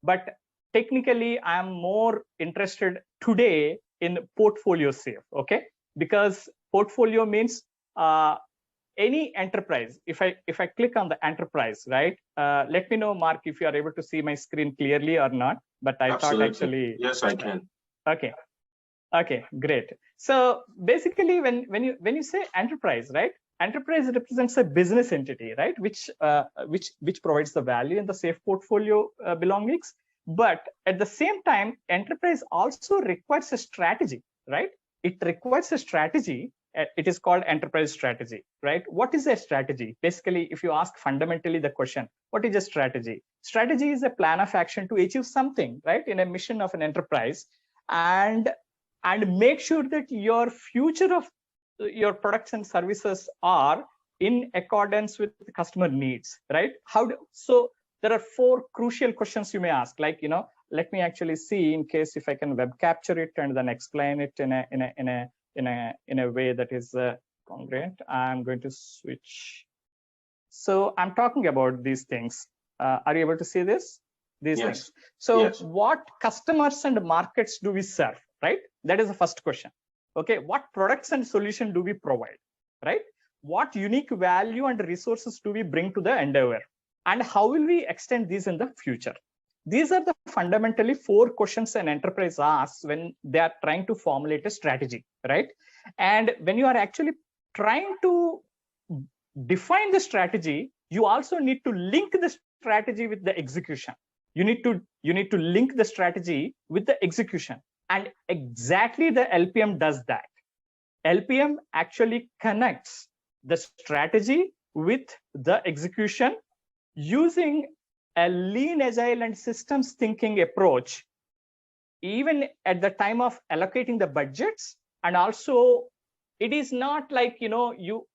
but technically I am more interested today in portfolio safe, okay? Because portfolio means any enterprise. If I click on the enterprise, right? Let me know, Mark, if you are able to see my screen clearly or not. But I thought actually, yes, I can. Okay, great. So basically, when you say enterprise, right? Enterprise represents a business entity, right? Which provides the value in the safe portfolio belongings. But at the same time, enterprise also requires a strategy, right? It requires a strategy. It is called enterprise strategy, right? What is a strategy? Basically, if you ask fundamentally the question, what is a strategy? Strategy is a plan of action to achieve something, right? In a mission of an enterprise, and make sure that your future of your products and services are in accordance with the customer needs, right? So there are 4 crucial questions you may ask, like, let me actually see in case if I can web capture it and then explain it in a way that is congruent. I'm going to switch. So I'm talking about these things. Are you able to see this? These things. So what customers and markets do we serve, right? That is the first question. Okay, what products and solution do we provide, right? What unique value and resources do we bring to the endeavor? And how will we extend these in the future? These are the fundamentally 4 questions an enterprise asks when they are trying to formulate a strategy, right? And when you are actually trying to define the strategy, you also need to link the strategy with the execution. You need to link the strategy with the execution. And exactly the LPM does that. LPM actually connects the strategy with the execution using a lean, agile, and systems thinking approach, even at the time of allocating the budgets. And also, it is not like, you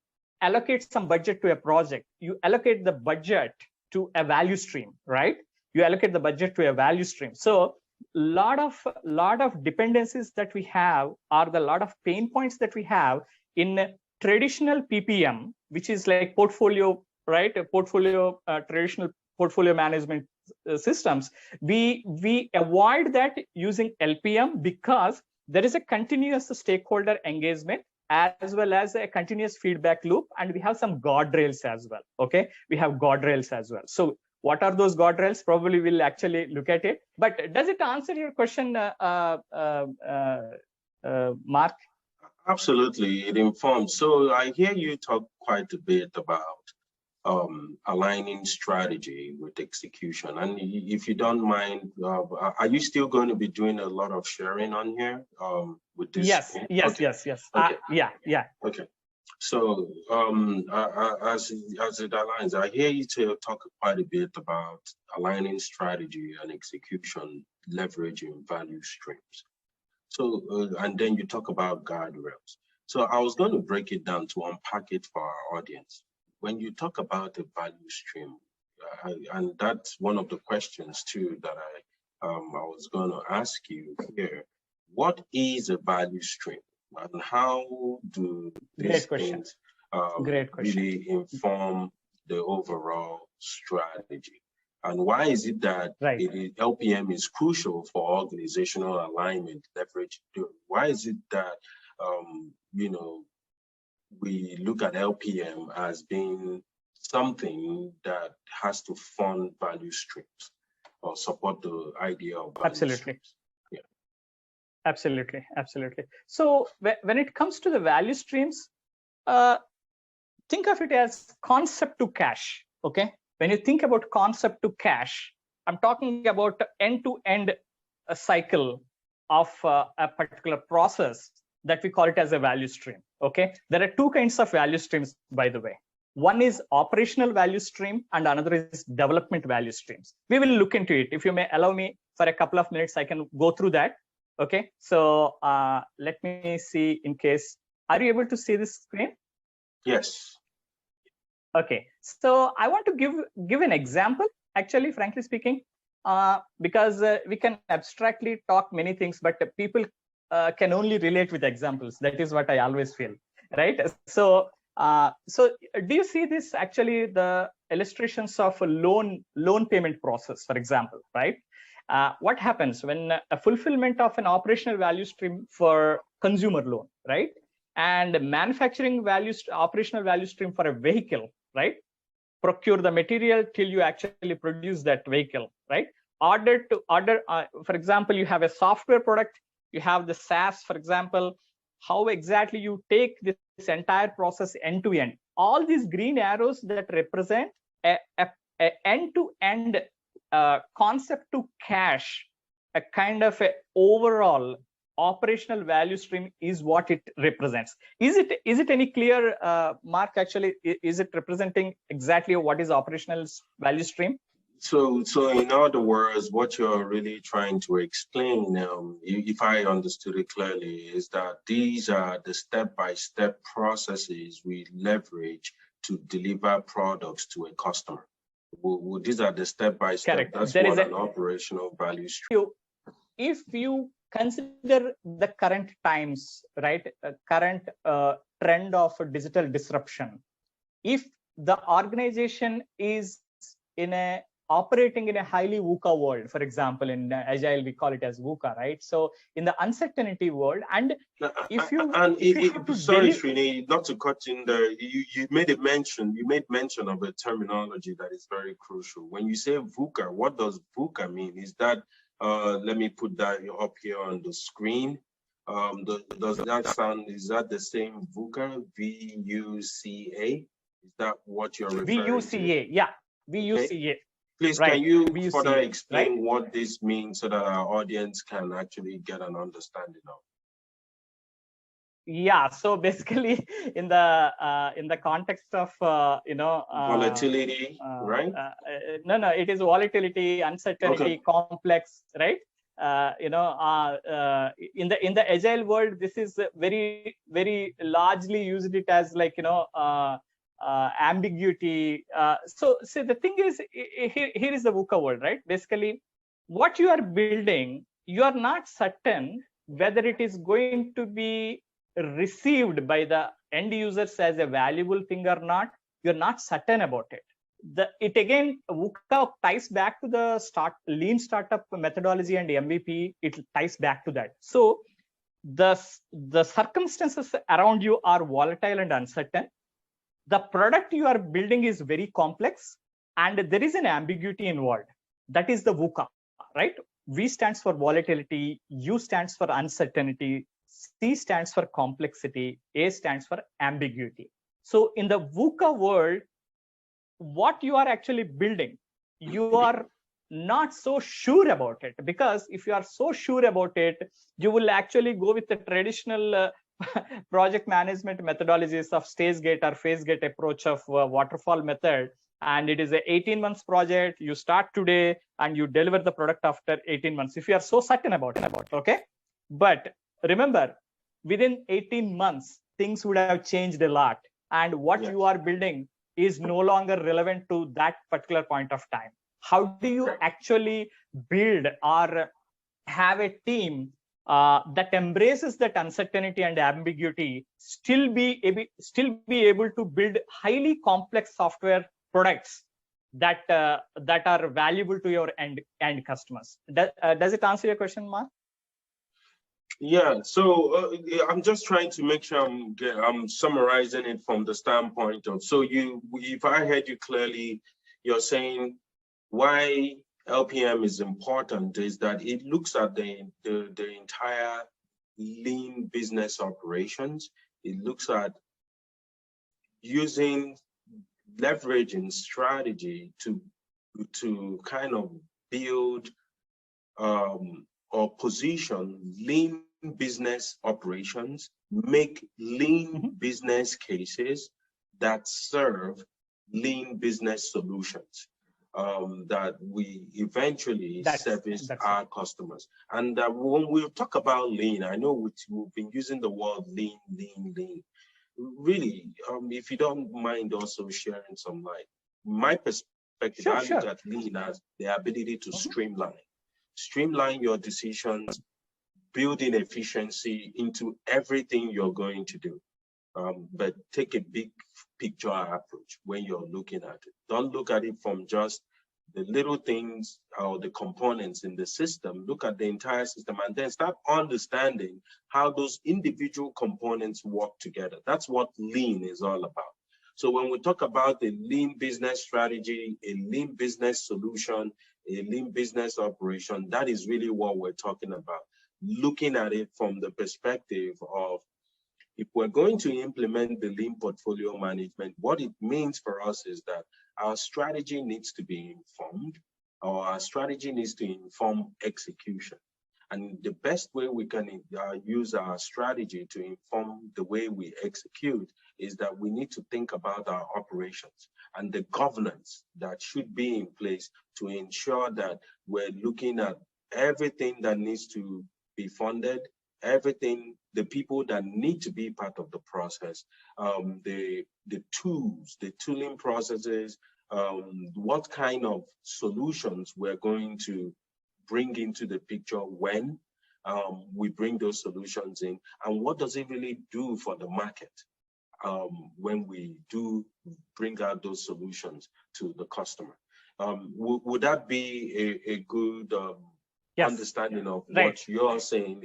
allocate some budget to a project. You allocate the budget to a value stream, right? You allocate the budget to a value stream. So lot of dependencies that we have are the lot of pain points that we have in traditional PPM, which is like portfolio, right? A portfolio, traditional portfolio management systems. We avoid that using LPM because there is a continuous stakeholder engagement as well as a continuous feedback loop, and we have some guardrails as well. Okay, we have guardrails as well. So what are those guardrails? Probably we'll actually look at it. But does it answer your question, Mark? Absolutely, it informs. So I hear you talk quite a bit about aligning strategy with execution. And if you don't mind, are you still going to be doing a lot of sharing on here with this? Yes. Okay. Yeah. Okay. So as it aligns, I hear you talk quite a bit about aligning strategy and execution, leveraging value streams. So, and then you talk about guardrails. So I was going to break it down to unpack it for our audience. When you talk about a value stream, and that's one of the questions too that I was going to ask you here, what is a value stream? And how do these things really inform the overall strategy? And why is it that LPM is crucial for organizational alignment, leverage? Why is it that, we look at LPM as being something that has to fund value streams or support the idea of value streams? Absolutely. So when it comes to the value streams, think of it as concept to cash. Okay. When you think about concept to cash, I'm talking about end-to-end cycle of a particular process that we call it as a value stream. Okay. There are 2 kinds of value streams, by the way. One is operational value stream and another is development value streams. We will look into it. If you may allow me for a couple of minutes, I can go through that. Okay, so let me see in case, are you able to see this screen? Yes. Okay, so I want to give an example, actually, frankly speaking, because we can abstractly talk many things, but people can only relate with examples. That is what I always feel, right? So do you see this, actually, the illustrations of a loan payment process, for example, right? what happens when a fulfillment of an operational value stream for consumer loan, right? And manufacturing operational value stream for a vehicle, right? Procure the material till you actually produce that vehicle, right? For example, you have a software product, you have the SaaS, for example, how exactly you take this entire process end to end. All these green arrows that represent a end-to-end concept to cash, a kind of a overall operational value stream is what it represents. Is it any clear, Mark? Actually, is it representing exactly what is operational value stream? So in other words, what you're really trying to explain, if I understood it clearly, is that these are the step-by-step processes we leverage to deliver products to a customer. These are the step-by-step. Correct. That's what an operational value stream. If you consider the current times, right, current trend of digital disruption, if the organization is operating in a highly VUCA world, for example, in Agile, we call it as VUCA, right? So in the uncertainty world, and if you, sorry, Srini, not to cut in there, you made mention of a terminology that is very crucial. When you say VUCA, what does VUCA mean? Is that, let me put that up here on the screen. Does that sound, is that the same VUCA, V-U-C-A? Is that what you're referring to? V-U-C-A, yeah, V-U-C-A. Okay. Please, right. Can you further explain what this means so that our audience can actually get an understanding of? Yeah, so basically, in the context of volatility, right? No, it is volatility, uncertainty, complex, right? In the agile world, this is very, very largely used it as like ambiguity. So the thing is, here is the VUCA world, right? Basically, what you are building, you are not certain whether it is going to be received by the end users as a valuable thing or not. You're not certain about it. It again, VUCA ties back to the lean startup methodology and MVP. It ties back to that. So the circumstances around you are volatile and uncertain. The product you are building is very complex, and there is an ambiguity involved. That is the VUCA, right? V stands for volatility, U stands for uncertainty, C stands for complexity, A stands for ambiguity. So in the VUCA world, what you are actually building, you are not so sure about it, because if you are so sure about it, you will actually go with the traditional project management methodologies of stage gate or phase gate approach of waterfall method. And it is an 18 months project. You start today and you deliver the product after 18 months. If you are so certain about it, okay? But remember, within 18 months, things would have changed a lot. And what you are building is no longer relevant to that particular point of time. How do you actually build or have a team that embraces that uncertainty and ambiguity, still be able to build highly complex software products that are valuable to your end customers? Does it answer your question, Mark? Yeah, so I'm just trying to make sure I'm summarizing it from the standpoint of, so if I heard you clearly, you're saying why LPM is important is that it looks at the entire lean business operations. It looks at leveraging strategy to kind of build or position lean business operations, make lean business cases that serve lean business solutions that we eventually service our customers. And when we talk about lean, I know we've been using the word lean. Really, if you don't mind also sharing some light. My perspective, I look at lean as the ability to streamline your decisions, building efficiency into everything you're going to do. But take a big picture approach when you're looking at it. Don't look at it from just the little things or the components in the system, look at the entire system, and then start understanding how those individual components work together. That's what lean is all about. So when we talk about a lean business strategy, a lean business solution, a lean business operation, that is really what we're talking about. Looking at it from the perspective of, if we're going to implement the lean portfolio management, what it means for us is that our strategy needs to be informed, or our strategy needs to inform execution. And the best way we can use our strategy to inform the way we execute is that we need to think about our operations and the governance that should be in place to ensure that we're looking at everything that needs to be funded, everything, the people that need to be part of the process, the tools, the tooling processes, what kind of solutions we're going to bring into the picture when we bring those solutions in, and what does it really do for the market when we do bring out those solutions to the customer. Would that be a good Yes. understanding of Right. what you're saying?